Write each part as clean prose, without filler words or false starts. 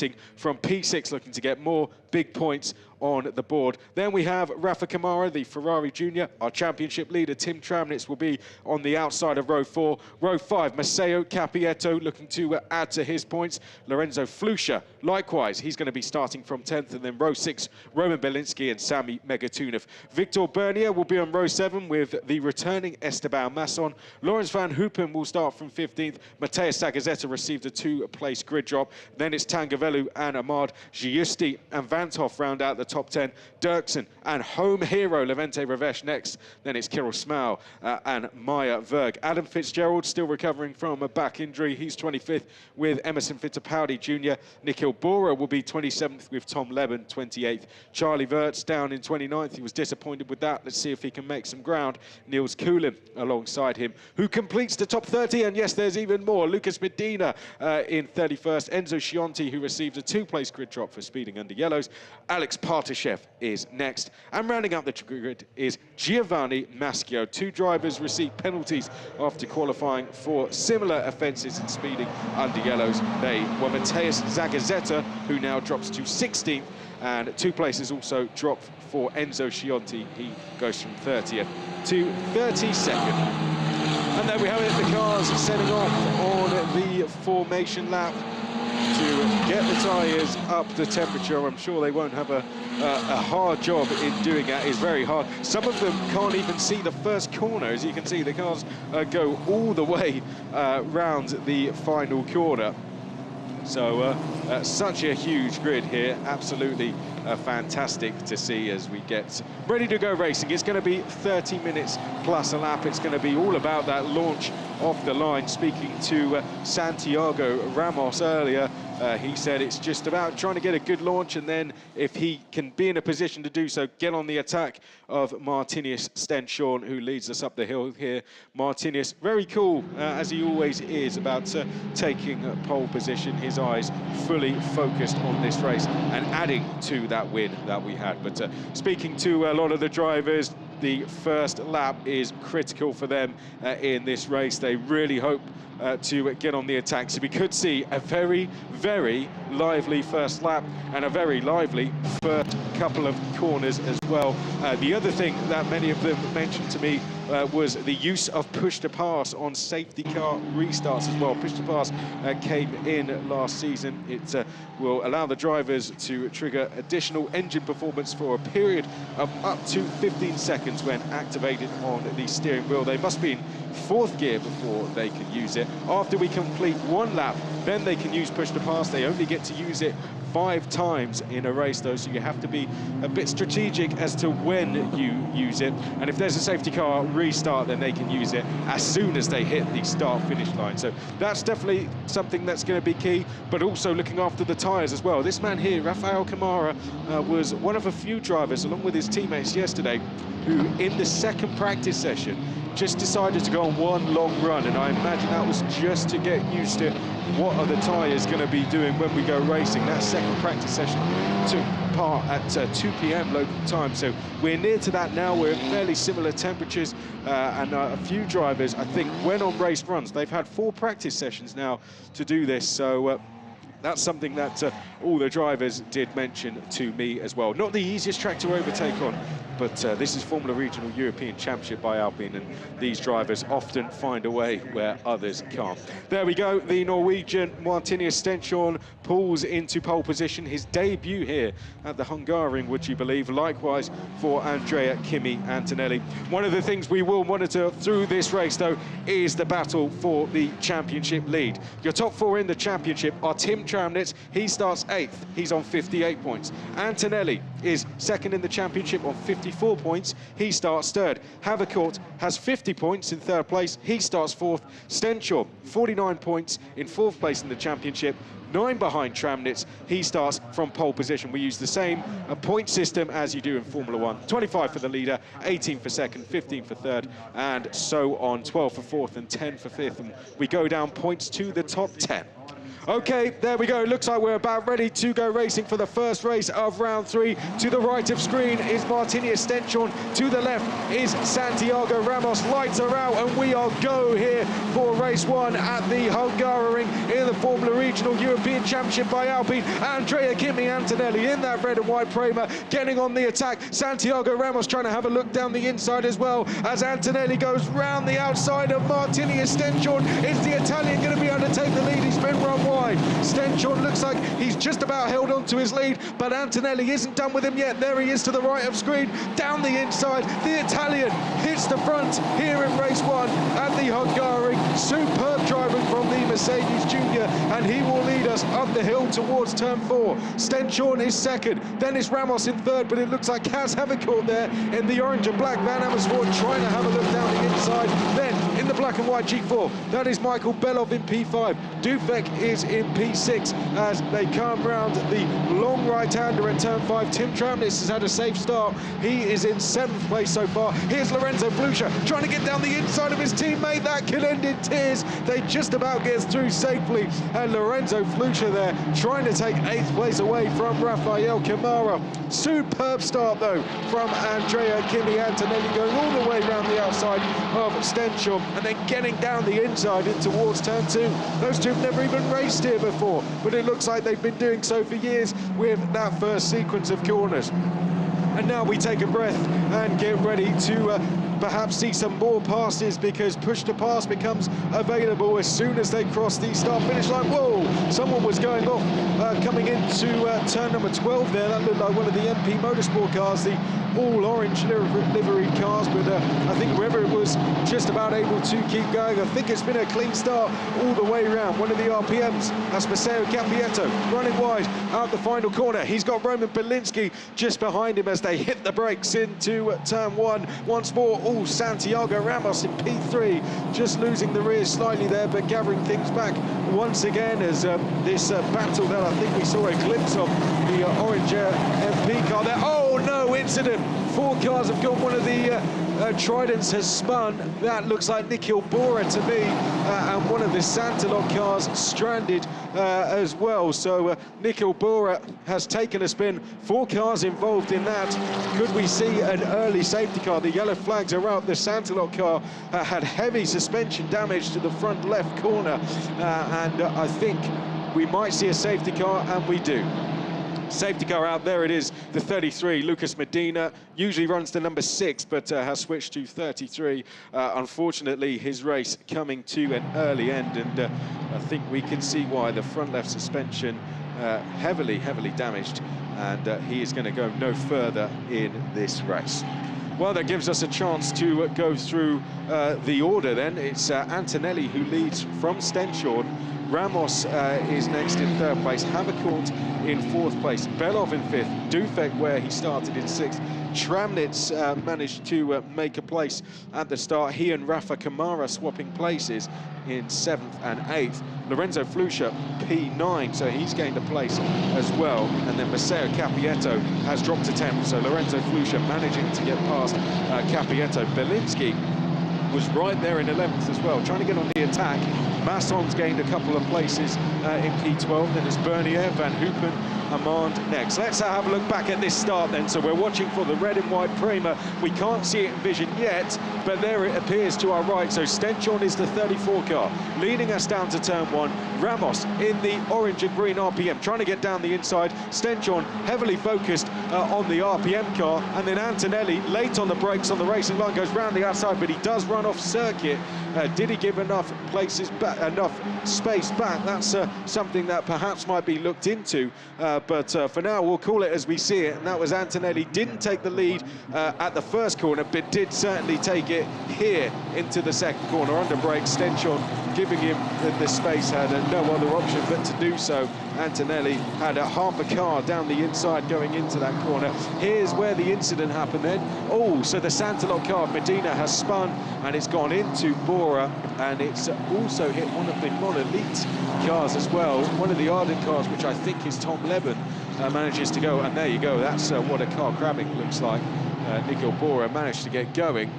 starting from P6, looking to get more big points on the board. Then we have Rafa Kamara, the Ferrari Junior. Our championship leader, Tim Tramnitz, will be on the outside of row 4. Row 5, Maceo Capietto looking to add to his points. Lorenzo Flusha, likewise, he's going to be starting from 10th. And then row 6, Roman Belinsky and Sami Megatunov. Victor Bernier will be on row 7 with the returning Esteban Masson. Lawrence Van Hoopen will start from 15th. Matthias Sagazetta received a 2-place grid drop. Then it's Tangavelu and Ahmad Giusti and Vanthoff round out the top 10. Dirksen and home hero Levente Ravesh next. Then it's Kirill Smau and Maya Verg. Adam Fitzgerald still recovering from a back injury. He's 25th with Emerson Fittipaldi Jr. Nikhil Bora will be 27th with Tom Leben 28th. Charlie Wirtz down in 29th. He was disappointed with that. Let's see if he can make some ground. Niels Coulin alongside him, who completes the top 30. And yes, there's even more. Lucas Medina in 31st. Enzo Scionti, who received a 2-place grid drop for speeding under yellows. Alex Partashev is next. And rounding out the grid is Giovanni Maschio. 2 drivers received penalties after qualifying for similar offences in speeding under yellows. They were Matthias Zagazeta, who now drops to 16th, and 2 places also drop for Enzo Scionti. He goes from 30th to 32nd. And there we have it, the cars setting off on the formation lap to get the tyres up the temperature. I'm sure they won't have a hard job in doing that. It's very hard. Some of them can't even see the first corner. As you can see, the cars go all the way round the final corner. So such a huge grid here, absolutely fantastic to see as we get ready to go racing. It's going to be 30 minutes plus a lap. It's going to be all about that launch off the line. Speaking to Santiago Ramos earlier, he said it's just about trying to get a good launch, and then if he can be in a position to do so, get on the attack of Martinius Stenshorn, who leads us up the hill here. Martinius, very cool, as he always is, about taking pole position. His eyes fully focused on this race and adding to that win that we had. But speaking to a lot of the drivers, the first lap is critical for them in this race. They really hope to get on the attack. So we could see a very, very lively first lap and a very lively first couple of corners as well. The other thing that many of them mentioned to me was the use of push-to-pass on safety car restarts as well. Push-to-pass came in last season. It will allow the drivers to trigger additional engine performance for a period of up to 15 seconds when activated on the steering wheel. They must be in 4th gear before they can use it. After we complete 1 lap, then they can use push-to-pass. They only get to use it 5 times in a race though, so you have to be a bit strategic as to when you use it. And if there's a safety car restart, then they can use it as soon as they hit the start-finish line. So that's definitely something that's going to be key, but also looking after the tyres as well. This man here, Rafael Kamara, was one of a few drivers, along with his teammates yesterday, who in the second practice session just decided to go on 1 long run, and I imagine that was just to get used to what are the tyres going to be doing when we go racing. That second practice session took part at 2 p.m. local time, so we're near to that now. We're at fairly similar temperatures, and a few drivers, I think, went on race runs. They've had 4 practice sessions now to do this, so that's something that all the drivers did mention to me as well. Not the easiest track to overtake on, but this is Formula Regional European Championship by Alpine, and these drivers often find a way where others can't. There we go, the Norwegian Martinius Stenshorn pulls into pole position, his debut here at the Hungaroring, would you believe. Likewise for Andrea Kimi Antonelli. One of the things we will monitor through this race, though, is the battle for the championship lead. Your top 4 in the championship are Tim Tramnitz. He starts 8th. He's on 58 points. Antonelli is 2nd in the championship on 54 points. He starts 3rd. Havercourt has 50 points in 3rd place. He starts 4th. Stenshorn, 49 points in 4th place in the championship. 9 behind Tramnitz. He starts from pole position. We use the same point system as you do in Formula 1. 25 for the leader, 18 for 2nd, 15 for 3rd, and so on. 12 for 4th and 10 for 5th. And we go down points to the top 10. Okay, there we go. Looks like we're about ready to go racing for the first race of round 3. To the right of screen is Martini Stenchon. To the left is Santiago Ramos. Lights are out and we are go here for race 1 at the Hungaroring in the Formula Regional European Championship by Alpine. Andrea Kimi Antonelli in that red and white PREMA getting on the attack. Santiago Ramos trying to have a look down the inside as well as Antonelli goes round the outside of Martini Stenchon. Is the Italian going to be able to take the lead? He's been run wide. Stenchon looks like he's just about held on to his lead, but Antonelli isn't done with him yet. There he is to the right of screen, down the inside. The Italian hits the front here in race 1 at the Hungaroring. Superb driving from the Mercedes Junior, and he will lead us up the hill towards turn 4. Stenchon is second, then it's Ramos in third, but it looks like Kaz Havercourt there in the orange and black Van Amersfoort trying to have a look down the inside. Then in the black and white G4, that is Michael Belov in P5. Dufek is in P6 as they come round the long right-hander at turn 5. Tim Tramnitz has had a safe start. He is in 7th place so far. Here's Lorenzo Flusha trying to get down the inside of his teammate. That can end in tears. They just about gets through safely. And Lorenzo Flusha there trying to take 8th place away from Rafael Camara. Superb start though from Andrea Kimi Antonelli going all the way around the outside of Stenchon and then getting down the inside in towards turn 2. Those two have never even raced here before, but it looks like they've been doing so for years with that first sequence of corners. And now we take a breath and get ready to perhaps see some more passes, because push to pass becomes available as soon as they cross the start-finish line. Whoa, someone was going off coming into turn number 12 there. That looked like one of the MP Motorsport cars, the all-orange livery cars, but I think whoever it was just about able to keep going. I think it's been a clean start all the way around. One of the RPMs, that's Matteo Capietto, running wide out the final corner. He's got Roman Belinsky just behind him as they hit the brakes into turn 1 once more. Oh, Santiago Ramos in P3, just losing the rear slightly there, but gathering things back once again as this battle that I think we saw a glimpse of, the orange MP car there. Oh no, incident. 4 cars have gone. One of the Tridents has spun. That looks like Nikhil Bora to me, and one of the Santalot cars stranded as well. So Nikhil Bora has taken a spin. 4 cars involved in that. Could we see an early safety car? The yellow flags are up. The Santalot car had heavy suspension damage to the front left corner, and I think we might see a safety car, and we do. Safety car out, there it is, the 33, Lucas Medina, usually runs the number 6, but has switched to 33. Unfortunately, his race coming to an early end, and I think we can see why. The front left suspension heavily damaged, and he is going to go no further in this race. Well, that gives us a chance to go through the order then. It's Antonelli who leads from Stenchon. Ramos is next in 3rd place, Havercourt in 4th place, Belov in 5th, Dufek where he started in 6th. Tramnitz managed to make a place at the start. He and Rafa Camara swapping places in 7th and 8th. Lorenzo Flusha, P9, so he's gained a place as well. And then Matteo Capietto has dropped to 10th, so Lorenzo Flusha managing to get past Capietto. Belinsky was right there in 11th as well, trying to get on the attack. Masson's gained a couple of places in P12, then it's Bernier, Van Hoopen, Amand next. Let's have a look back at this start then. So we're watching for the red and white PREMA. We can't see it in vision yet, but there it appears to our right. So Stenchon is the 34 car, leading us down to turn 1. Ramos in the orange and green RPM, trying to get down the inside. Stenchon heavily focused on the RPM car, and then Antonelli late on the brakes on the racing line, goes round the outside, but he does run off circuit. Did he give enough places back, enough space back? That's something that perhaps might be looked into, but for now we'll call it as we see it. And that was Antonelli. Didn't take the lead at the first corner, but did certainly take it here into the second corner under brakes. Stenchon giving him the space, had no other option but to do so. Antonelli had half a car down the inside going into that corner. Here's where the incident happened then. Oh, so the Santalot car, Medina, has spun and it's gone into Bora, and it's also hit one of the Monolith cars as well. One of the Arden cars, which I think is Tom Leben, manages to go, and there you go, that's what a car crabbing looks like. Nikhil Bora managed to get going,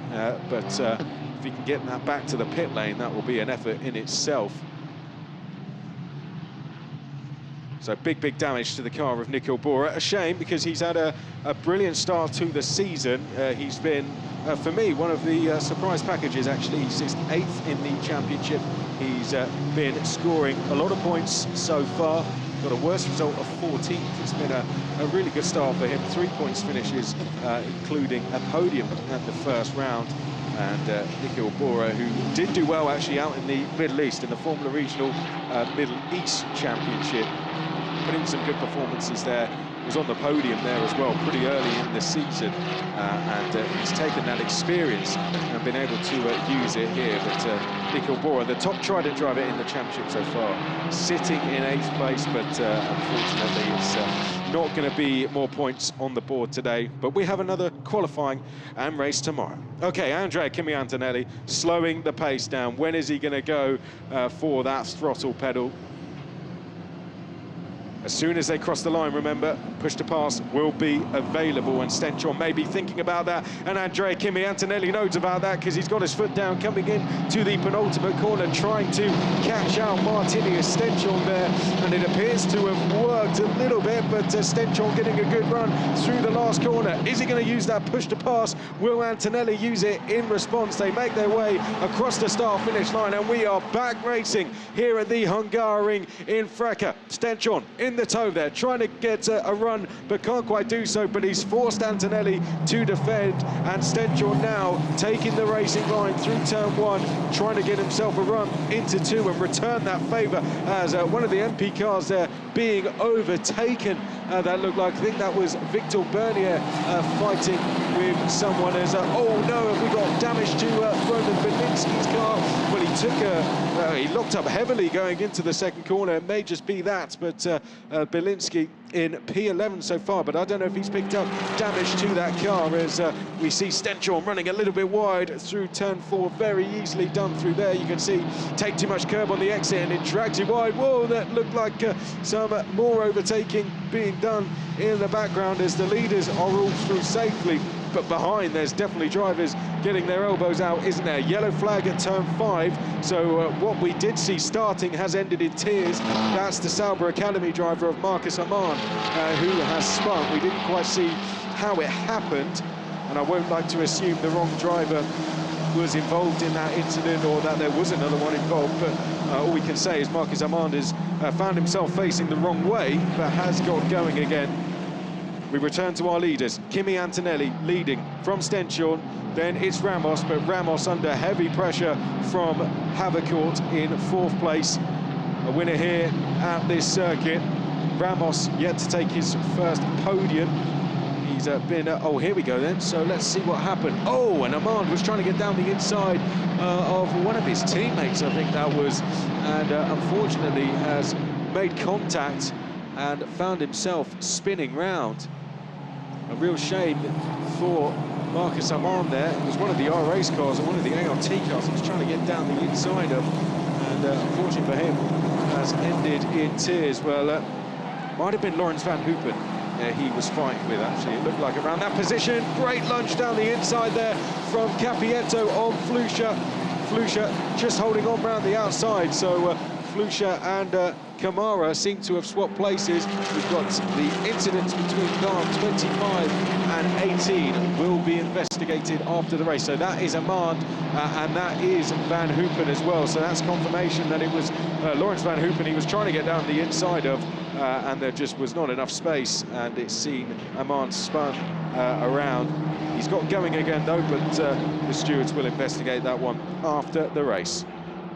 but if he can get that back to the pit lane, that will be an effort in itself. So big damage to the car of Nikhil Bora. A shame, because he's had a brilliant start to the season. He's been, for me, one of the surprise packages, actually. He sits 8th in the championship. He's been scoring a lot of points so far. Got a worst result of 14th. It's been a really good start for him. 3 points finishes, including a podium at the first round. And Nikhil Bora, who did do well actually out in the Middle East in the Formula Regional Middle East Championship, put in some good performances there. Was on the podium there as well pretty early in the season, and he's taken that experience and been able to use it here. But Nikhil Bora, the top trident driver in the championship so far, sitting in 8th place, but unfortunately it's not going to be more points on the board today. But we have another qualifying and race tomorrow. Okay, Andrea Kimi Antonelli slowing the pace down. When is he going to go for that throttle pedal? As soon as they cross the line, remember, push to pass will be available, and Stenchon may be thinking about that, and Andrea Kimi Antonelli knows about that because he's got his foot down, coming in to the penultimate corner, trying to catch out Martinius Stenchon there, and it appears to have worked a little bit, but Stenchon getting a good run through the last corner. Is he going to use that push to pass? Will Antonelli use it in response? They make their way across the start-finish line, and we are back racing here at the Hungaroring in Freka. Stenchon in the toe there, trying to get a run, but can't quite do so, but he's forced Antonelli to defend, and Stenchon now taking the racing line through turn 1, trying to get himself a run into 2 and return that favour as one of the MP cars there being overtaken. That looked like, I think that was Victor Bernier fighting with someone as, oh no, have we got damage to Roman Belinsky's car? Well, he took he locked up heavily going into the second corner. It may just be that, but Belinsky in P11 so far, but I don't know if he's picked up damage to that car as we see Stenchon running a little bit wide through turn 4, very easily done through there. You can see take too much curb on the exit and it drags you wide. Whoa, that looked like some more overtaking being done in the background as the leaders are all through safely. But behind, there's definitely drivers getting their elbows out, isn't there? Yellow flag at turn 5. So what we did see starting has ended in tears. That's the Sauber Academy driver of Marcus Amann, who has spun. We didn't quite see how it happened, and I won't like to assume the wrong driver was involved in that incident or that there was another one involved, but all we can say is Marcus Amann has found himself facing the wrong way, but has got going again. We return to our leaders. Kimi Antonelli leading from Stenchon, then it's Ramos, but Ramos under heavy pressure from Havercourt in 4th place. A winner here at this circuit. Ramos yet to take his first podium. He's been, oh, here we go then, so let's see what happened. Oh, and Amann was trying to get down the inside of one of his teammates, I think that was, and unfortunately has made contact and found himself spinning round. A real shame for Marcus Amann there. It was one of the R-Race cars and one of the ART cars he was trying to get down the inside of, and unfortunately for him, has ended in tears. Well, might have been Lawrence Van Hoopen he was fighting with, actually. It looked like around that position. Great lunge down the inside there from Capietto on Flusha. Flusha just holding on round the outside, so Flusha and Kamara seem to have swapped places. We've got the incidents between car 25 and 18 will be investigated after the race. So that is Amann and that is Van Hoopen as well. So that's confirmation that it was Lawrence Van Hoopen he was trying to get down the inside of, and there just was not enough space, and it's seen Amann spun around. He's got going again though, but the stewards will investigate that one after the race.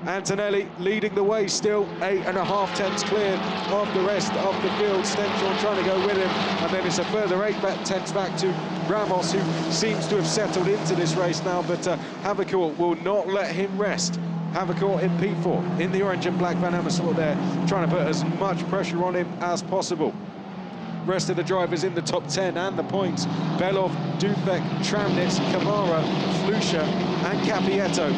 Antonelli leading the way still, 8.5 tenths clear of the rest of the field. Stenchon trying to go with him, and then it's a further 8 tenths back to Ramos, who seems to have settled into this race now, but Havercourt will not let him rest. Havercourt in P4, in the orange and black Van Amersfoort there, trying to put as much pressure on him as possible. Rest of the drivers in the top 10 and the points. Belov, Dufek, Tramnitz, Kamara, Flusha and Capietto.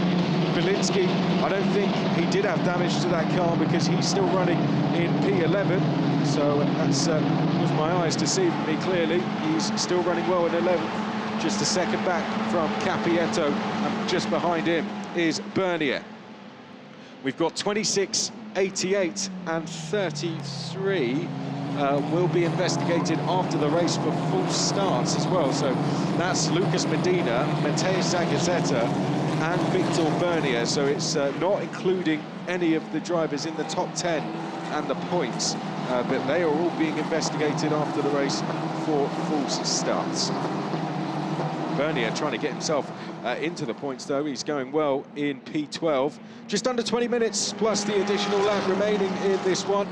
Belinsky, I don't think he did have damage to that car because he's still running in P11. So that's was my eyes deceiving me clearly. He's still running well in 11th. Just a second back from Capietto, and just behind him is Bernier. We've got 26 88 and 33 will be investigated after the race for false starts as well. So that's Lucas Medina, Mateus Zagazzetta and Victor Bernier. So it's not including any of the drivers in the top 10 and the points, but they are all being investigated after the race for false starts. Bernier trying to get himself into the points though. He's going well in P12. Just under 20 minutes plus the additional lap remaining in this one.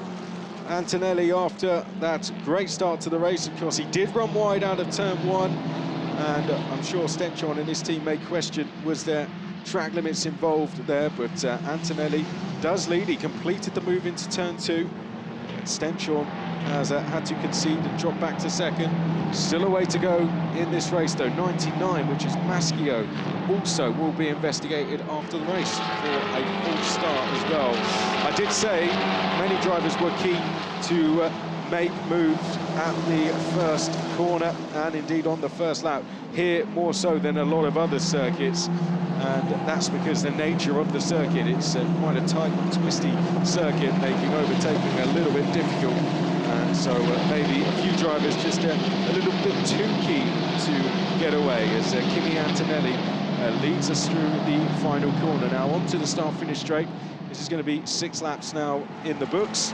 Antonelli, after that great start to the race, of course, he did run wide out of turn 1, and I'm sure Stenchon and his team may question, was there track limits involved there? But Antonelli does lead. He completed the move into turn 2. Stenchon has had to concede and drop back to second. Still a way to go in this race though. 99, which is Maschio, also will be investigated after the race for a false start as well. I did say many drivers were keen to make moves at the first corner and indeed on the first lap. Here more so than a lot of other circuits, and that's because the nature of the circuit, it's quite a tight and twisty circuit, making overtaking a little bit difficult. And so maybe a few drivers just a little bit too keen to get away as Kimi Antonelli leads us through the final corner. Now onto the start-finish straight. This is going to be 6 laps now in the books.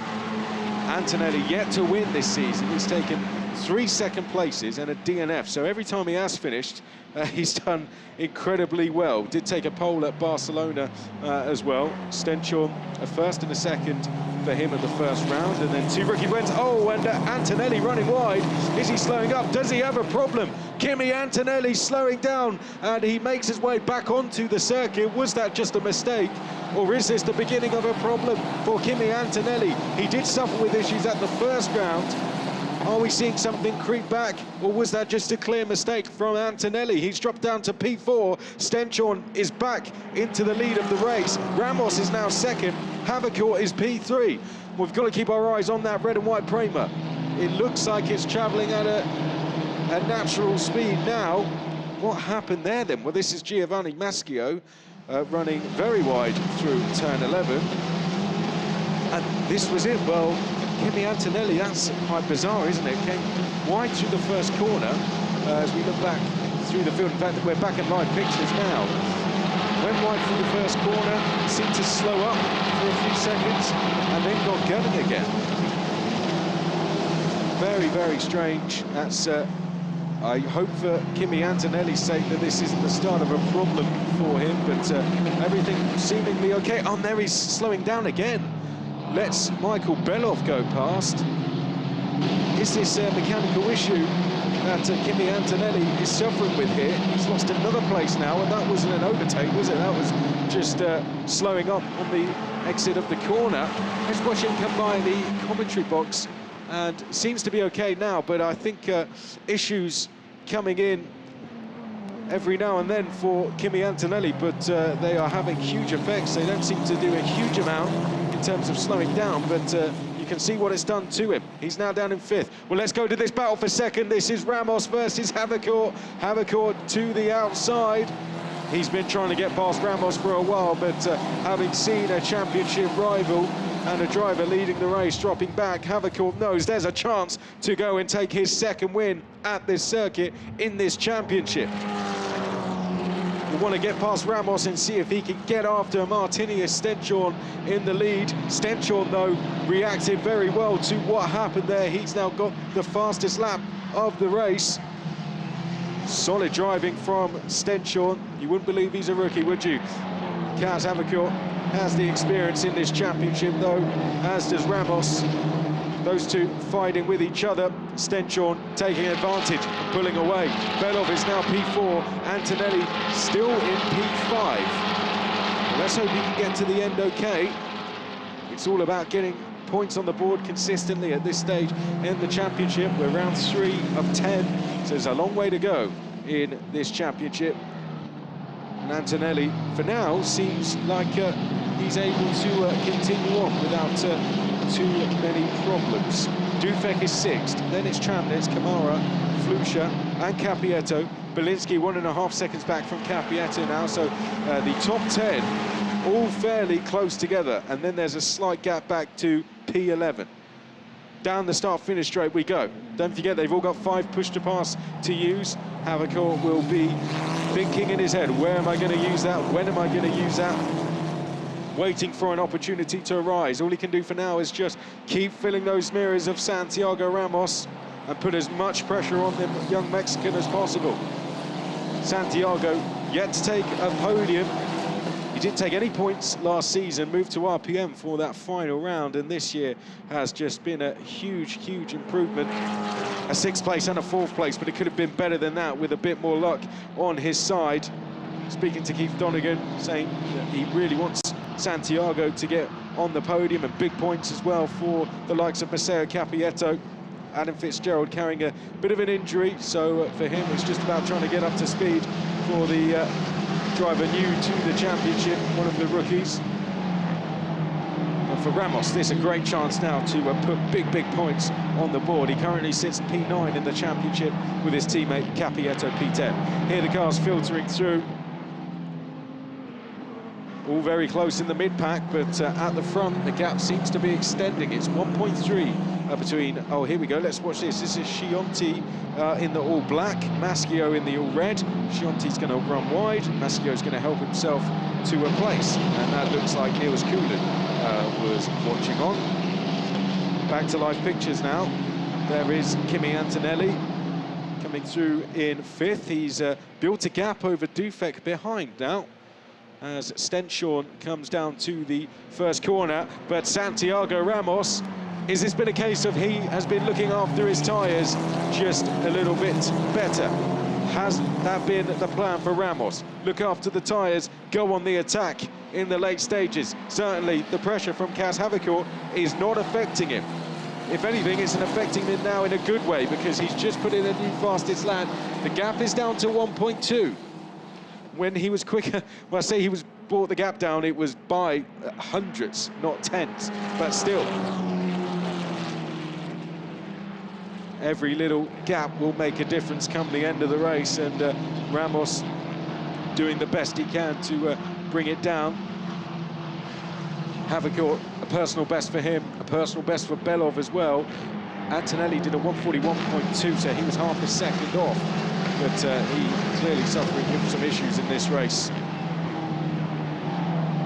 Antonelli yet to win this season. He's taken 3 second places and a DNF. So every time he has finished, he's done incredibly well. Did take a pole at Barcelona as well. Stenchon a first and a second for him at the first round, and then 2 rookie wins. Oh, and Antonelli running wide. Is he slowing up? Does he have a problem? Kimi Antonelli slowing down, and he makes his way back onto the circuit. Was that just a mistake, or is this the beginning of a problem for Kimi Antonelli? He did suffer with issues at the first round. Are we seeing something creep back, or was that just a clear mistake from Antonelli? He's dropped down to P4. Stenchon is back into the lead of the race. Ramos is now second. Havercourt is P3. We've got to keep our eyes on that red and white Prema. It looks like it's travelling at a natural speed now. What happened there then? Well, this is Giovanni Maschio running very wide through turn 11. And this was it. Well, Kimi Antonelli, that's quite bizarre, isn't it? Came wide through the first corner as we look back through the field. In fact, we're back in live pictures now. Went wide through the first corner, seemed to slow up for a few seconds, and then got going again. Very, very strange. That's, I hope for Kimi Antonelli's sake that this isn't the start of a problem for him, but everything seemingly okay. Oh, there he's slowing down again. Lets Michael Belov go past. Is this a mechanical issue that Kimi Antonelli is suffering with here? He's lost another place now, and that wasn't an overtake, was it? That was just slowing up on the exit of the corner. Just watch him come by the commentary box, and seems to be okay now, but I think issues coming in every now and then for Kimi Antonelli, but they are having huge effects. They don't seem to do a huge amount in terms of slowing down, but you can see what it's done to him. He's now down in 5th. Well, let's go to this battle for second. This is Ramos versus Havercourt. Havercourt to the outside. He's been trying to get past Ramos for a while, but having seen a championship rival and a driver leading the race dropping back, Havercourt knows there's a chance to go and take his second win at this circuit in this championship. We want to get past Ramos and see if he can get after Martinius Stenchon in the lead. Stenchon, though, reacted very well to what happened there. He's now got the fastest lap of the race. Solid driving from Stenchon. You wouldn't believe he's a rookie, would you? Kaz Havercourt has the experience in this championship, though, as does Ramos. Those two fighting with each other. Stenchon taking advantage, pulling away. Belov is now P4. Antonelli still in P5. Well, let's hope he can get to the end okay. It's all about getting points on the board consistently at this stage in the championship. We're round 3 of 10, so there's a long way to go in this championship. And Antonelli, for now, seems like he's able to continue on without too many problems. Dufek is 6th, then it's Tramnitz, Kamara, Flusha and Capietto. Belinsky 1.5 seconds back from Capietto now, so the top 10 all fairly close together, and then there's a slight gap back to P11. Down the start-finish straight we go. Don't forget, they've all got 5 push-to-pass to use. Havercourt will be thinking in his head, where am I going to use that? When am I going to use that? Waiting for an opportunity to arise. All he can do for now is just keep filling those mirrors of Santiago Ramos and put as much pressure on the young Mexican as possible. Santiago yet to take a podium. He didn't take any points last season, moved to RPM for that final round, and this year has just been a huge, huge improvement. A 6th place and a 4th place, but it could have been better than that with a bit more luck on his side. Speaking to Keith Donegan, saying that he really wants Santiago to get on the podium, and big points as well for the likes of Maceo Capietto. Adam Fitzgerald carrying a bit of an injury, so for him it's just about trying to get up to speed for the driver new to the championship, one of the rookies. But for Ramos, this is a great chance now to put big points on the board. He currently sits P9 in the championship with his teammate Capietto P10. Here the cars filtering through. All very close in the mid-pack, but at the front, the gap seems to be extending. It's 1.3 between... Oh, here we go. Let's watch this. This is Chianti in the all-black, Maschio in the all-red. Chianti's going to run wide. Maschio's going to help himself to a place. And that looks like Niels Kuhlen was watching on. Back to live pictures now. There is Kimi Antonelli coming through in 5th. He's built a gap over Dufek behind now, as Stenshorn comes down to the first corner. But Santiago Ramos, has this been a case of he has been looking after his tyres just a little bit better? Has that been the plan for Ramos? Look after the tyres, go on the attack in the late stages. Certainly the pressure from Cas Havercourt is not affecting him. If anything, it's affecting him now in a good way, because he's just put in a new fastest lap. The gap is down to 1.2. When he was quicker, well, I say he was brought the gap down, it was by hundreds, not tenths, but still. Every little gap will make a difference come the end of the race, and Ramos doing the best he can to bring it down. Havercourt, a personal best for him, a personal best for Belov as well. Antonelli did a 141.2, so he was half a second off. But he clearly suffering from some issues in this race.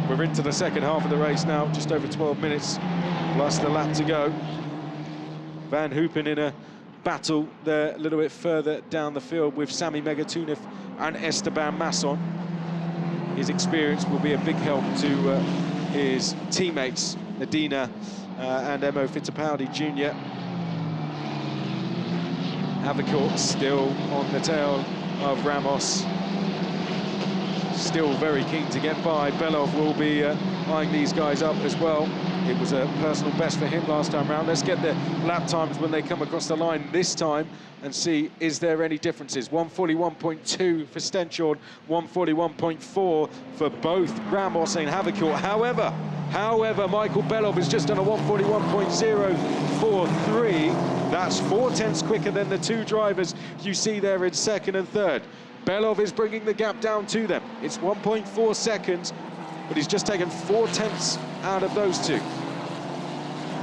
We're into the second half of the race now, just over 12 minutes, plus the lap to go. Van Hoopen in a battle there a little bit further down the field with Sami Megatunov and Esteban Masson. His experience will be a big help to his teammates, Nadina and Emo Fittipaldi Jr. Havercourt still on the tail of Ramos. Still very keen to get by. Belov will be eyeing these guys up as well. It was a personal best for him last time round. Let's get the lap times when they come across the line this time and see, is there any differences? 141.2 for Stenshorn, 141.4 for both Ramos and Havercourt. However, Michael Belov has just done a 141.043. That's 4/10 quicker than the two drivers you see there in second and third. Belov is bringing the gap down to them. It's 1.4 seconds, but he's just taken 4/10 out of those two.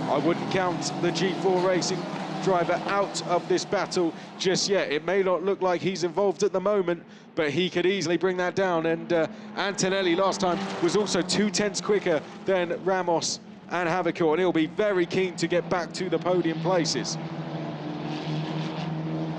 I wouldn't count the G4 Racing driver out of this battle just yet. It may not look like he's involved at the moment, but he could easily bring that down. And Antonelli last time was also 2/10 quicker than Ramos and Havercourt, and he'll be very keen to get back to the podium places.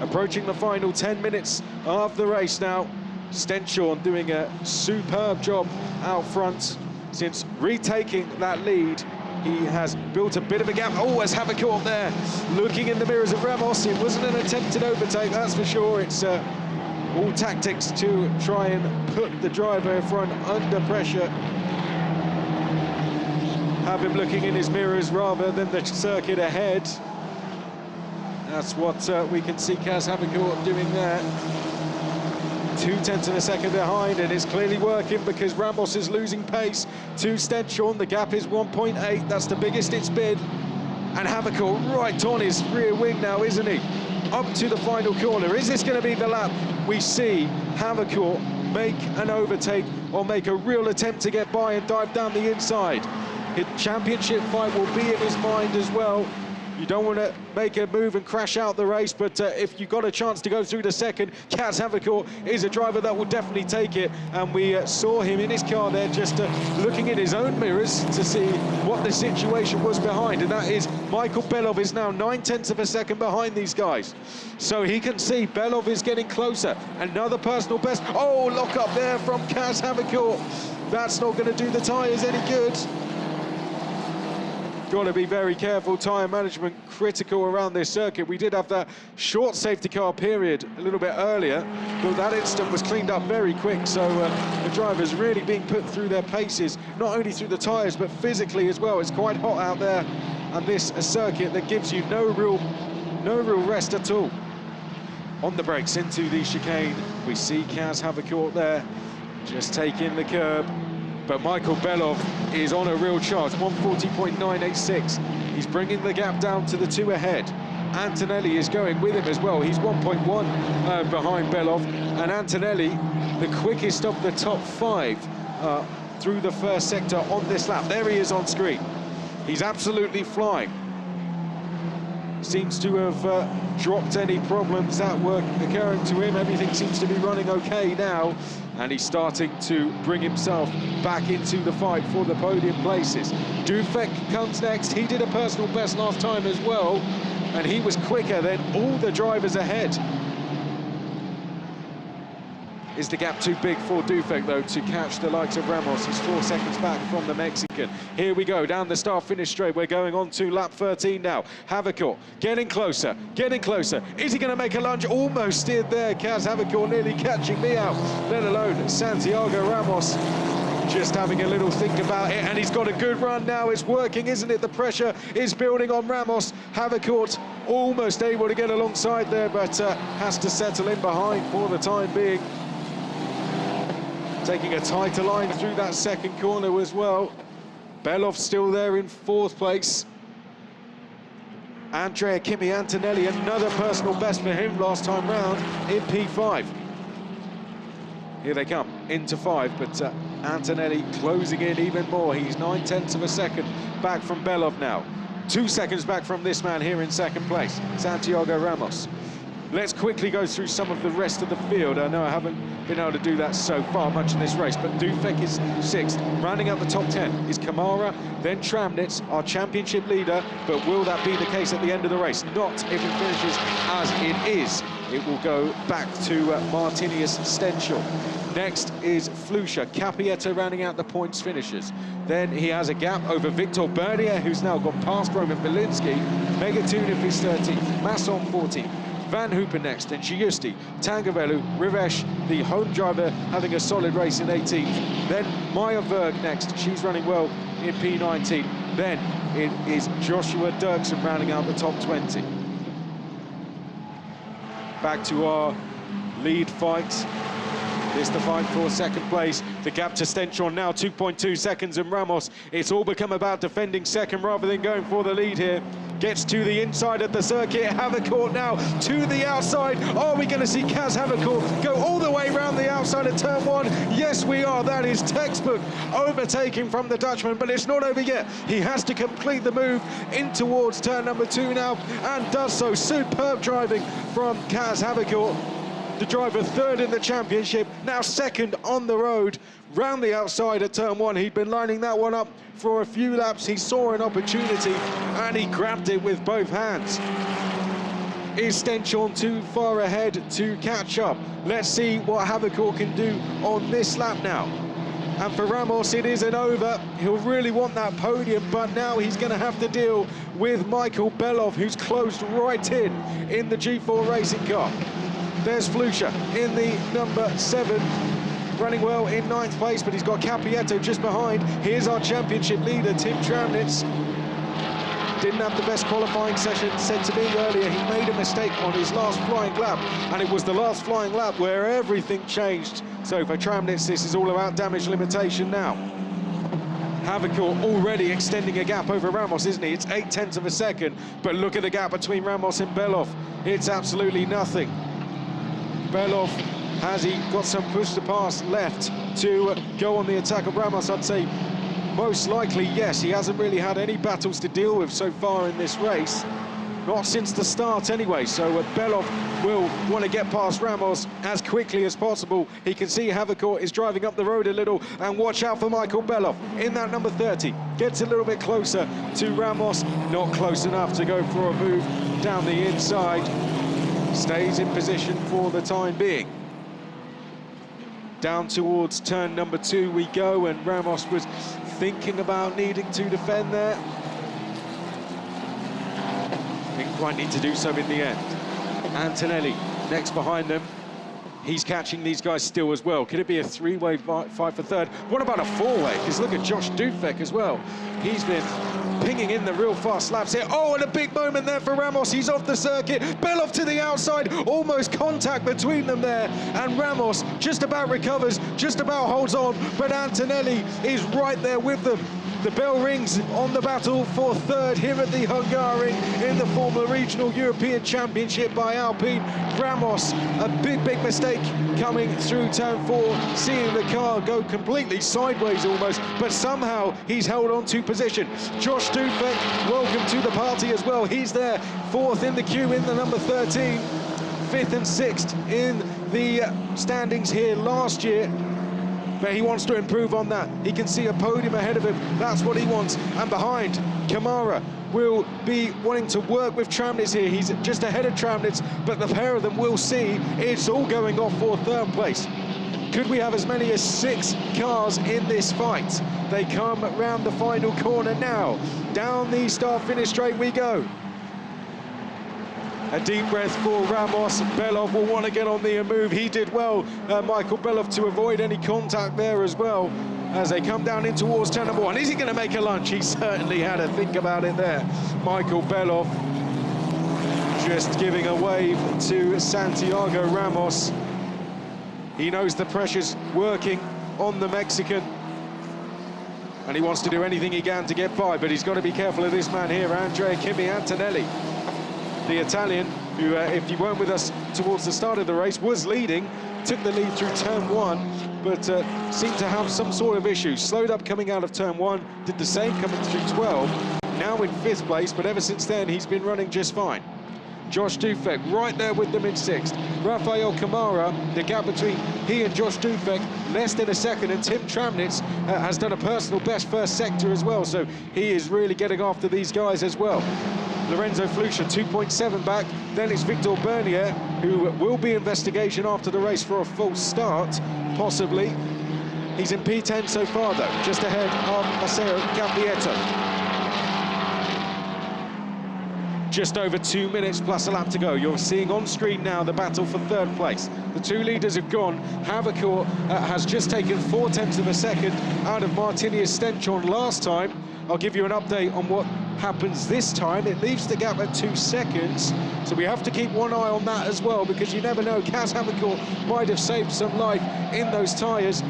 Approaching the final 10 minutes of the race now. Stenshorn doing a superb job out front. Since retaking that lead, he has built a bit of a gap. Oh, as Havercourt there, looking in the mirrors of Ramos. It wasn't an attempted overtake, that's for sure. It's all tactics to try and put the driver in front under pressure. Have him looking in his mirrors rather than the circuit ahead. That's what we can see Cas Havercourt doing there. 2/10 of a second behind, and it's clearly working because Ramos is losing pace to Stenshorn. The gap is 1.8, that's the biggest it's been. And Havercourt right on his rear wing now, isn't he? Up to the final corner. Is this going to be the lap we see Havercourt make an overtake or make a real attempt to get by and dive down the inside. His championship fight will be in his mind as well. You don't want to make a move and crash out the race, but if you've got a chance to go through the second, Kaz Havercourt is a driver that will definitely take it. And we saw him in his car there just looking in his own mirrors to see what the situation was behind. And that is Michael Belov is now 9/10 of a second behind these guys. So he can see Belov is getting closer. Another personal best. Oh, lock up there from Kaz Havercourt. That's not going to do the tyres any good. Got to be very careful, tyre management critical around this circuit. We did have that short safety car period a little bit earlier, but that instant was cleaned up very quick, so the drivers really being put through their paces, not only through the tyres, but physically as well. It's quite hot out there, and this a circuit that gives you no real rest at all. On the brakes into the chicane, we see Kaz Havercourt there, just taking the curb. But Michael Belov is on a real charge, 140.986. He's bringing the gap down to the 2 ahead. Antonelli is going with him as well. He's 1.1 behind Belov. And Antonelli, the quickest of the top 5 through the first sector on this lap. There he is on screen. He's absolutely flying. Seems to have dropped any problems that were occurring to him. Everything seems to be running okay now. And he's starting to bring himself back into the fight for the podium places. Dufek comes next. He did a personal best last time as well, and he was quicker than all the drivers ahead. Is the gap too big for Dufek, though, to catch the likes of Ramos? He's 4 seconds back from the Mexican. Here we go, down the start-finish straight. We're going on to lap 13 now. Havercourt getting closer, getting closer. Is he going to make a lunge? Almost steered there. Kaz Havercourt nearly catching me out, let alone Santiago Ramos. Just having a little think about it, and he's got a good run now. It's working, isn't it? The pressure is building on Ramos. Havercourt almost able to get alongside there, but has to settle in behind for the time being. Taking a tighter line through that second corner as well. Belov still there in 4th place. Andrea Kimi Antonelli, another personal best for him last time round in P5. Here they come into 5, but Antonelli closing in even more. He's 9/10 of a second back from Belov now. 2 seconds back from this man here in 2nd place, Santiago Ramos. Let's quickly go through some of the rest of the field. I know I haven't been able to do that so far much in this race, but Dufek is 6th. Rounding out the top 10 is Kamara, then Tramnitz, our championship leader, but will that be the case at the end of the race? Not if it finishes as it is. It will go back to Martinius Stenchel. Next is Flusha, Capietta rounding out the points finishers. Then he has a gap over Victor Bernier, who's now gone past Roman Belinsky. Megatunov is 13th, Masson 14th. Van Hoopen next, and Giusti, Tangavelu, Rivesh, the home driver, having a solid race in 18th. Then Maya Berg next, she's running well in P19. Then it is Joshua Dirksen rounding out the top 20. Back to our lead fight. This the fight for 2nd place. The gap to Stenchon now 2.2 seconds, and Ramos, it's all become about defending 2nd rather than going for the lead here. Gets to the inside of the circuit. Havercourt now to the outside. Are we going to see Kaz Havercourt go all the way around the outside of turn 1? Yes, we are. That is textbook overtaking from the Dutchman, but it's not over yet. He has to complete the move in towards turn number 2 now, and does so. Superb driving from Kaz Havercourt. The driver 3rd in the championship, now 2nd on the road, round the outside at turn 1. He'd been lining that one up for a few laps. He saw an opportunity and he grabbed it with both hands. Is Stenchon too far ahead to catch up? Let's see what Havercourt can do on this lap now. And for Ramos, it isn't over. He'll really want that podium, but now he's going to have to deal with Michael Belov, who's closed right in the G4 racing car. There's Flusha in the number 7, running well in 9th place, but he's got Capietto just behind. Here's our championship leader, Tim Tramnitz. Didn't have the best qualifying session, said to me earlier. He made a mistake on his last flying lap, and it was the last flying lap where everything changed. So for Tramnitz, this is all about damage limitation now. Havercourt already extending a gap over Ramos, isn't he? It's 0.8 of a second, but look at the gap between Ramos and Belov. It's absolutely nothing. Belov Has he got some push to pass left to go on the attack of Ramos? I'd say most likely yes. He hasn't really had any battles to deal with so far in this race. Not since the start anyway, so Belov will want to get past Ramos as quickly as possible. He can see Havercourt is driving up the road a little, and watch out for Michael Belov in that number 30. Gets a little bit closer to Ramos, not close enough to go for a move down the inside. Stays in position for the time being. Down towards turn number 2 we go, and Ramos was thinking about needing to defend there. Didn't quite need to do so in the end. Antonelli next behind them. He's catching these guys still as well. Could it be a 3-way fight for third? What about a 4-way? Because look at Josh Dufek as well. He's been pinging in the real fast laps here. Oh, and a big moment there for Ramos. He's off the circuit. Belov to the outside. Almost contact between them there. And Ramos just about recovers, just about holds on. But Antonelli is right there with them. The bell rings on the battle for third here at the Hungaroring in the Formel Regional European Championship by Alpine. Ramos, a big mistake coming through turn 4, seeing the car go completely sideways almost, but somehow he's held on to position. Josh Dufek, welcome to the party as well. He's there, 4th in the queue in the number 13, 5th and 6th in the standings here last year. But he wants to improve on that. He can see a podium ahead of him. That's what he wants. And behind, Kamara will be wanting to work with Tramnitz here. He's just ahead of Tramnitz, but the pair of them will see it's all going off for third place. Could we have as many as 6 cars in this fight? They come round the final corner now. Down the start-finish straight we go. A deep breath for Ramos. Belov will want to get on the move. He did well, Michael Belov, to avoid any contact there as well as they come down in towards turn number 1. Is he going to make a lunge? He certainly had to think about it there. Michael Belov just giving a wave to Santiago Ramos. He knows the pressure's working on the Mexican, and he wants to do anything he can to get by, but he's got to be careful of this man here, Andrea Kimi Antonelli. The Italian, who, if you weren't with us towards the start of the race, was leading, took the lead through turn 1, but seemed to have some sort of issue. Slowed up coming out of turn 1, did the same coming through 12, now in 5th place, but ever since then he's been running just fine. Josh Dufek right there with them in 6th. Rafael Kamara, the gap between he and Josh Dufek, less than a second, and Tim Tramnitz has done a personal best first sector as well, so he is really getting after these guys as well. Lorenzo Flusha 2.7 back, then it's Victor Bernier, who will be investigation after the race for a false start, possibly. He's in P10 so far though, just ahead of Maceo Capietto. Just over 2 minutes plus a lap to go. You're seeing on screen now the battle for third place. The 2 leaders have gone. Havercourt has just taken 0.4 of a second out of Martinius Stenchon last time. I'll give you an update on what happens this time. It leaves the gap at 2 seconds, so we have to keep one eye on that as well, because you never know, Kaz Havercourt might have saved some life in those tyres.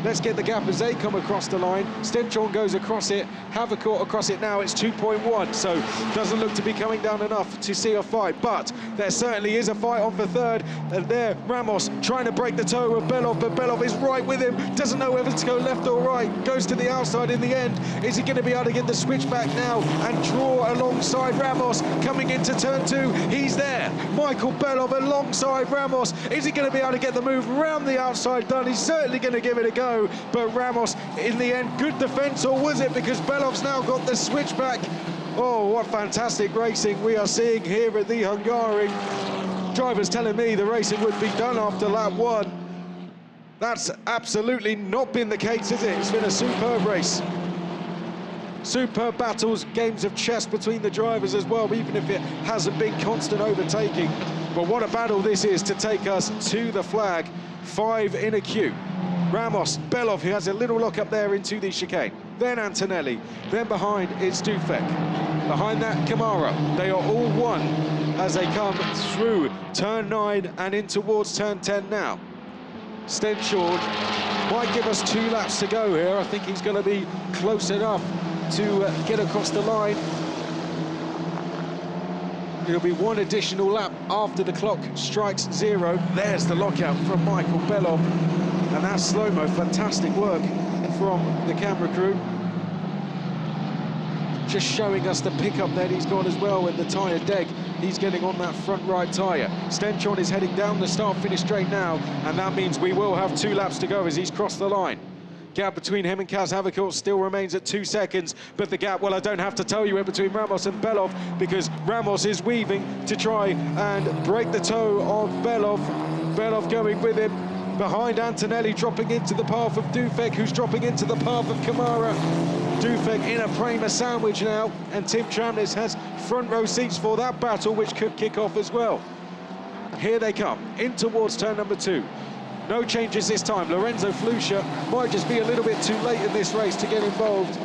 Let's get the gap as they come across the line. Stenchon goes across it, Havercourt across it now, it's 2.1, so doesn't look to be coming down enough to see a fight, but there certainly is a fight on for third, and there, Ramos trying to break the toe of Belov, but Belov is right with him, doesn't know whether to go left or right, goes to the outside in the end. Is he going to be able to get the switch back now and draw alongside Ramos coming into turn 2? He's there, Michael Belov alongside Ramos. Is he going to be able to get the move around the outside done? He's certainly going to give it a go. But Ramos, in the end, good defence, or was it because Belov's now got the switch back? Oh, what fantastic racing we are seeing here at the Hungaroring. Drivers telling me the racing would be done after lap 1. That's absolutely not been the case, is it? It's been a superb race. Superb battles, games of chess between the drivers as well, even if it hasn't been constant overtaking. But what a battle this is to take us to the flag. 5 in a queue. Ramos, Belov, who has a little lock up there into the chicane. Then Antonelli. Then behind, it's Dufek. Behind that, Kamara. They are all one as they come through turn 9 and in towards turn 10 now. Stenchon might give us 2 laps to go here. I think he's going to be close enough to get across the line. It'll be one additional lap after the clock strikes 0. There's the lockout from Michael Belov. And that's slow-mo. Fantastic work from the camera crew. Just showing us the pickup that he's got as well in the tyre deck. He's getting on that front right tyre. Stenchon is heading down the start-finish straight now, and that means we will have 2 laps to go as he's crossed the line. Gap between him and Kaz Havikort still remains at 2 seconds, but the gap, well, I don't have to tell you it, between Ramos and Belov, because Ramos is weaving to try and break the toe of Belov. Belov going with him. Behind Antonelli, dropping into the path of Dufek, who's dropping into the path of Kamara. Dufek in a PREMA sandwich now, and Tim Tramnitz has front row seats for that battle, which could kick off as well. Here they come, in towards turn number 2. No changes this time. Lorenzo Flusha might just be a little bit too late in this race to get involved.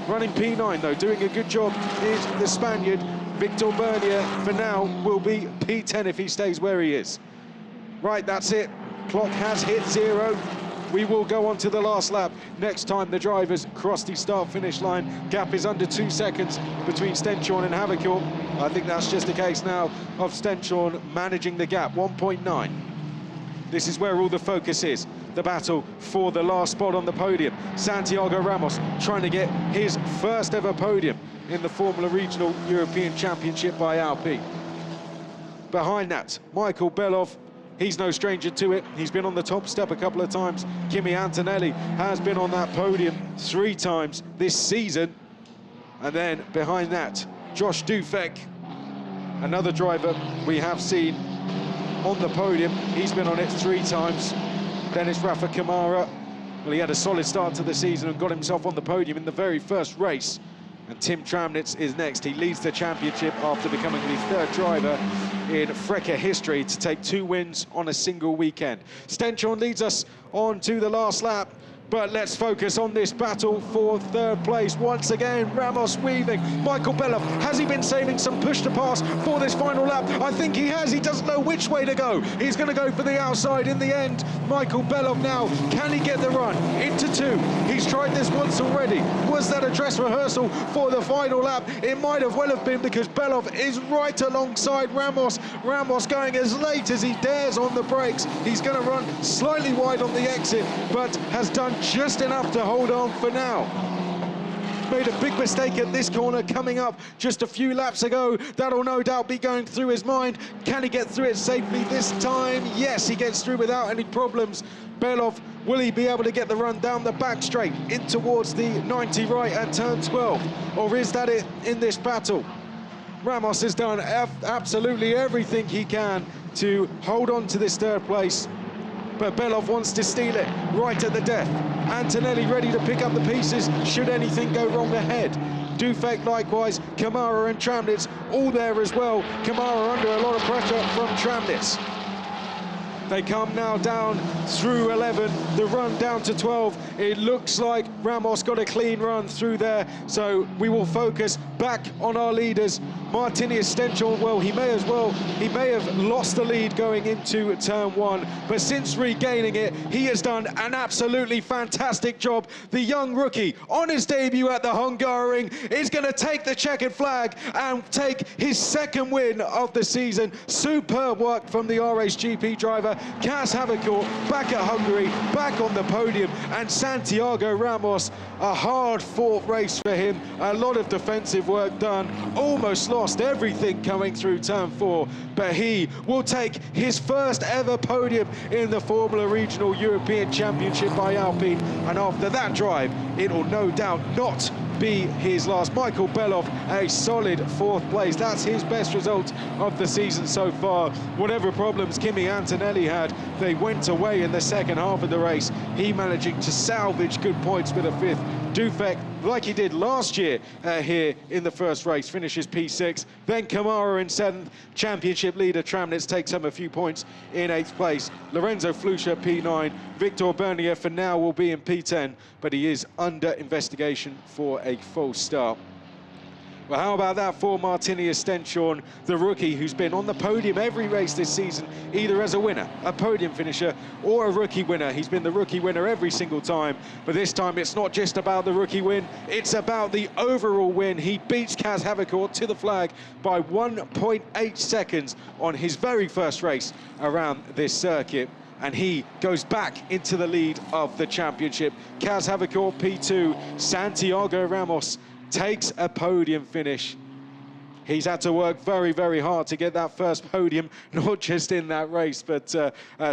Running P9 though, doing a good job is the Spaniard. Victor Bernier, for now, will be P10 if he stays where he is. Right, that's it. Clock has hit 0. We will go on to the last lap next time the drivers cross the start-finish line. Gap is under 2 seconds between Stenchon and Havikort. I think that's just a case now of Stenchon managing the gap, 1.9. This is where all the focus is. The battle for the last spot on the podium. Santiago Ramos trying to get his first ever podium in the Formula Regional European Championship by Alpine. Behind that, Michael Belov. He's no stranger to it. He's been on the top step a couple of times. Kimi Antonelli has been on that podium 3 times this season. And then behind that, Josh Dufek, another driver we have seen on the podium. He's been on it 3 times. Then it's Rafa Kamara. Well, he had a solid start to the season and got himself on the podium in the very first race. And Tim Tramnitz is next. He leads the championship after becoming the 3rd driver in FIA history to take 2 wins on a single weekend. Stenchon leads us on to the last lap. But let's focus on this battle for 3rd place. Once again, Ramos weaving. Michael Belov, has he been saving some push to pass for this final lap? I think he has. He doesn't know which way to go. He's going to go for the outside in the end. Michael Belov now, can he get the run into 2? He's tried this once already. Was that a dress rehearsal for the final lap? It might have well have been, because Belov is right alongside Ramos. Ramos going as late as he dares on the brakes. He's going to run slightly wide on the exit, but has done just enough to hold on for now. Made a big mistake at this corner coming up just a few laps ago. That'll no doubt be going through his mind. Can he get through it safely this time? Yes, he gets through without any problems. Belov, will he be able to get the run down the back straight in towards the 90 right at turn 12? Or is that it in this battle? Ramos has done absolutely everything he can to hold on to this 3rd place. But Belov wants to steal it right at the death. Antonelli ready to pick up the pieces should anything go wrong ahead. Dufek likewise, Kamara and Tramnitz all there as well. Kamara under a lot of pressure from Tramnitz. They come now down through 11, the run down to 12. It looks like Ramos got a clean run through there, so we will focus back on our leaders. Martinius Stenchon, well, he may have lost the lead going into turn 1, but since regaining it, he has done an absolutely fantastic job. The young rookie, on his debut at the Hungaroring, is going to take the checkered flag and take his 2nd win of the season. Superb work from the RHGP driver. Kaz Havikort back at Hungary, back on the podium, and Santiago Ramos, a hard-fought race for him. A lot of defensive work done, almost lost everything coming through turn 4, but he will take his 1st ever podium in the Formula Regional European Championship by Alpine, and after that drive, it'll no doubt not be his last. Michael Belov, a solid 4th place. That's his best result of the season so far. Whatever problems Kimi Antonelli had, they went away in the 2nd half of the race. He managing to salvage good points with a 5th. Dufek, like he did last year here in the 1st race, finishes P6. Then Kamara in 7th. Championship leader Tramnitz takes home a few points in 8th place. Lorenzo Flusha, P9. Victor Bernier for now will be in P10, but he is under investigation for a false start. Well, how about that for Martini Stenchorn, the rookie who's been on the podium every race this season, either as a winner, a podium finisher, or a rookie winner. He's been the rookie winner every single time, but this time it's not just about the rookie win, it's about the overall win. He beats Kaz Havercourt to the flag by 1.8 seconds on his very first race around this circuit, and he goes back into the lead of the championship. Kaz Havercourt P2, Santiago Ramos takes a podium finish. He's had to work very, very hard to get that first podium, not just in that race, but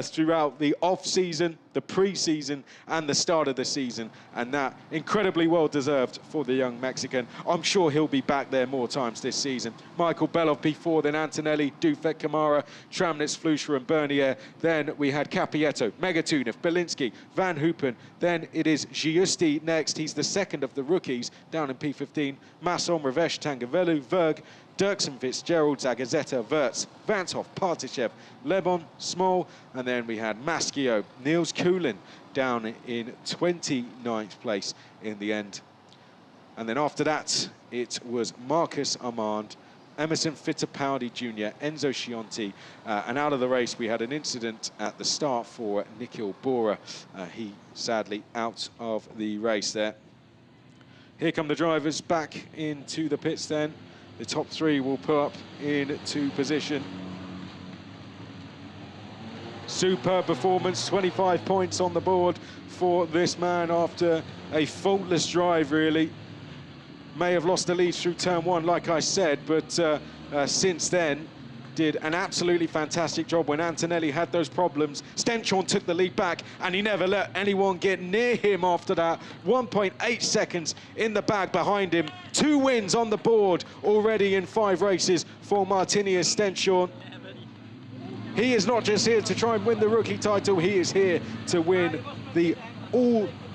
throughout the off-season, the pre-season, and the start of the season. And that incredibly well-deserved for the young Mexican. I'm sure he'll be back there more times this season. Michael Belov P4, then Antonelli, Dufek, Kamara, Tramnitz, Flusher, and Bernier. Then we had Capietto, Megatunov, Belinsky, Van Hoopen. Then it is Giusti next. He's the second of the rookies down in P15. Masson, Ravesh, Tangavelu, Verg, Dirksen, Fitzgerald, Zagazeta, Wirtz, Vanthoff, Partishev, Lebon, Small, and then we had Maschio, Niels Kulin down in 29th place in the end. And then after that, it was Marcus Armand, Emerson Fittipaldi Jr., Enzo Scionti, and out of the race we had an incident at the start for Nikhil Bora. He sadly out of the race there. Here come the drivers back into the pits then. The top three will put up into position. Superb performance, 25 points on the board for this man after a faultless drive, really. May have lost the lead through turn one, like I said, but since then, did an absolutely fantastic job. When Antonelli had those problems, Stenchorn took the lead back, and he never let anyone get near him after that. 1.8 seconds in the bag behind him. 2 wins on the board already in 5 races for Martini Stenchorn. He is not just here to try and win the rookie title, he is here to win the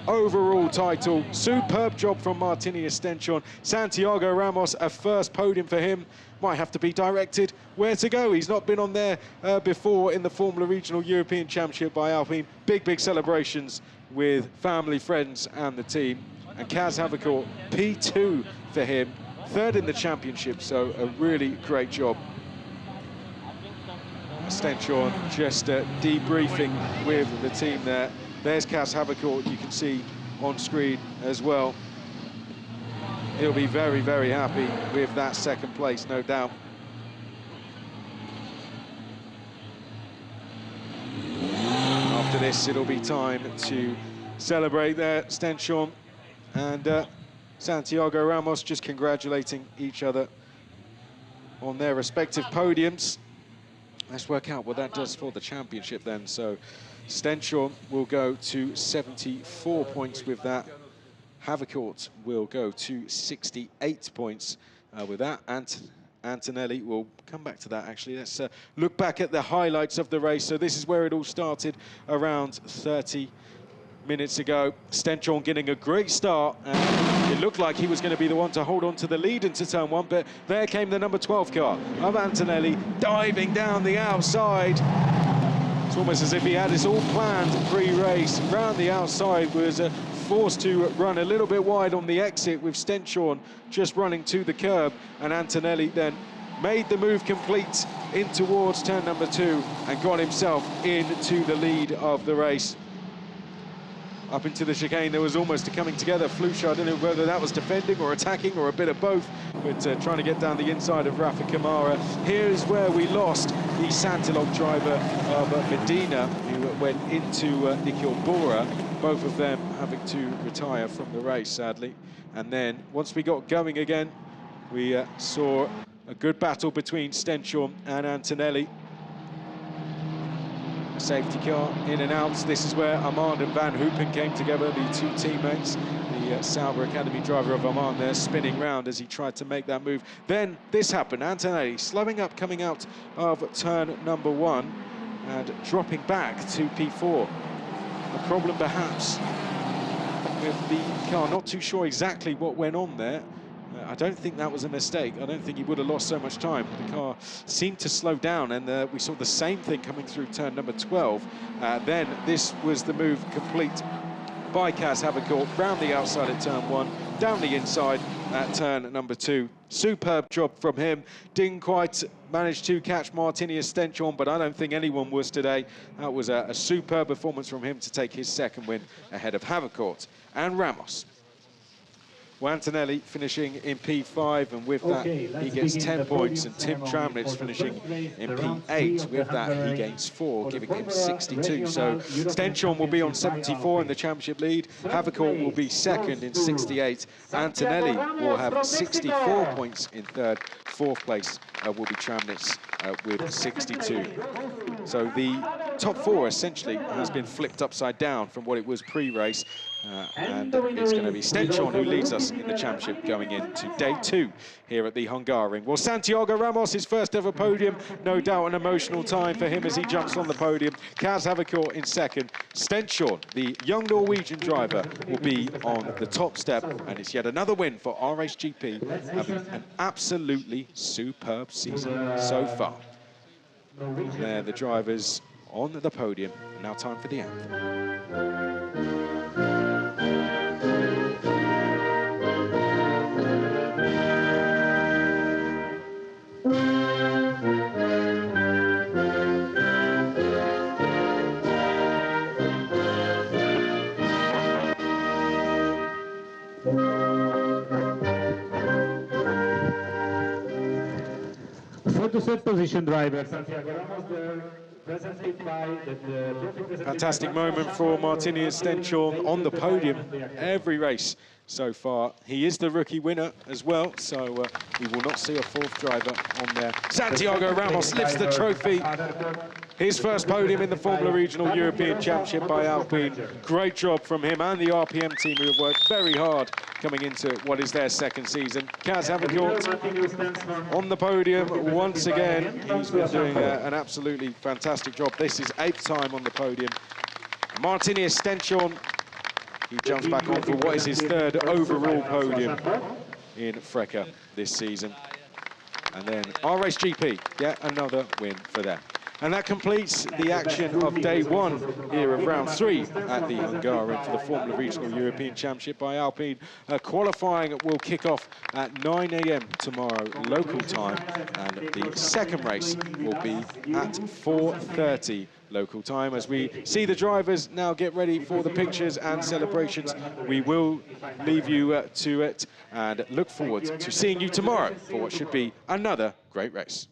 overall title. Superb job from Martini Stenchorn. Santiago Ramos, a first podium for him. Might have to be directed where to go. He's not been on there before in the Formula Regional European Championship by Alpine. Big, big celebrations with family, friends, and the team. And Kaz Havercourt, P2 for him. 3rd in the championship, so a really great job. Stenchorn just debriefing with the team there. There's Kaz Havercourt, you can see on screen as well. He'll be very, very happy with that 2nd place, no doubt. After this, it'll be time to celebrate there. Stenchorn and Santiago Ramos just congratulating each other on their respective podiums. Let's work out what that does for the championship then. So Stenchorn will go to 74 points with that. Havercourt will go to 68 points with that. Antonelli will come back to that, actually. Let's look back at the highlights of the race. So this is where it all started around 30 minutes ago. Stenchorn getting a great start. It looked like he was going to be the one to hold on to the lead into turn 1, but there came the number 12 car of Antonelli diving down the outside. It's almost as if he had this all planned pre-race. Round the outside, was forced to run a little bit wide on the exit with Stenchorn just running to the curb, and Antonelli then made the move complete in towards turn number 2 and got himself into the lead of the race. Up into the chicane, there was almost a coming together. Flusha, I don't know whether that was defending or attacking or a bit of both, but trying to get down the inside of Rafa Kamara. Here is where we lost the Santilog driver of Medina, who went into Nikhil Bora, both of them having to retire from the race, sadly. And then, once we got going again, we saw a good battle between Stenchorn and Antonelli. Safety car in and out. This is where Armand and Van Hoopen came together, the 2 teammates. The Sauber Academy driver of Armand there spinning round as he tried to make that move. Then this happened. Antonelli slowing up coming out of turn number 1 and dropping back to P4. A problem perhaps with the car. Not too sure exactly what went on there. I don't think that was a mistake. I don't think he would have lost so much time. The car seemed to slow down, and we saw the same thing coming through turn number 12. Then this was the move complete by Kaz Havercourt, round the outside at turn 1, down the inside, at turn number 2. Superb job from him. Didn't quite manage to catch Martini Stenchon, but I don't think anyone was today. That was a superb performance from him to take his second win ahead of Havercourt and Ramos. Well, Antonelli finishing in P5, and with that he gets 10 points, and Tim Tramnitz finishing in P8. With that he gains 4, giving him 62. So Stenchon will be on 74 in the championship lead. Havercourt will be second in 68. Antonelli will have 64 points in third. Fourth place will be Tramnitz with 62. So the top 4 essentially has been flipped upside down from what it was pre-race. And it's going to be Stenchon who leads us in the championship going into day 2 here at the Hungaroring. Well, Santiago Ramos, his first ever podium, no doubt an emotional time for him as he jumps on the podium. Kaz Havercourt in second. Stenchon, the young Norwegian driver, will be on the top step, and it's yet another win for RSGP, having an absolutely superb season so far. And there the drivers on the podium. Now time for the anthem. To set position driver Santiago Ramos, presented by the fantastic moment for Martini Stenchon on the podium every race so far. He is the rookie winner as well, so we will not see a 4th driver on there. Santiago Ramos lifts the trophy. His first podium in the Formula Regional European Championship by Alpine. Great job from him and the RPM team, who have worked very hard coming into what is their second season. Kaz Havercourt on the podium once again. He's been doing an absolutely fantastic job. This is 8th time on the podium. Martini Stenchon, he jumps back on for what is his 3rd overall podium in Freca this season. And then RSGP, yet another win for them. And that completes the action of day 1 here of round 3 at the Hungaroring for the Formula Regional European Championship by Alpine. Qualifying will kick off at 9 AM tomorrow local time, and the second race will be at 4:30 local time. As we see the drivers now get ready for the pictures and celebrations, we will leave you to it and look forward to seeing you tomorrow for what should be another great race.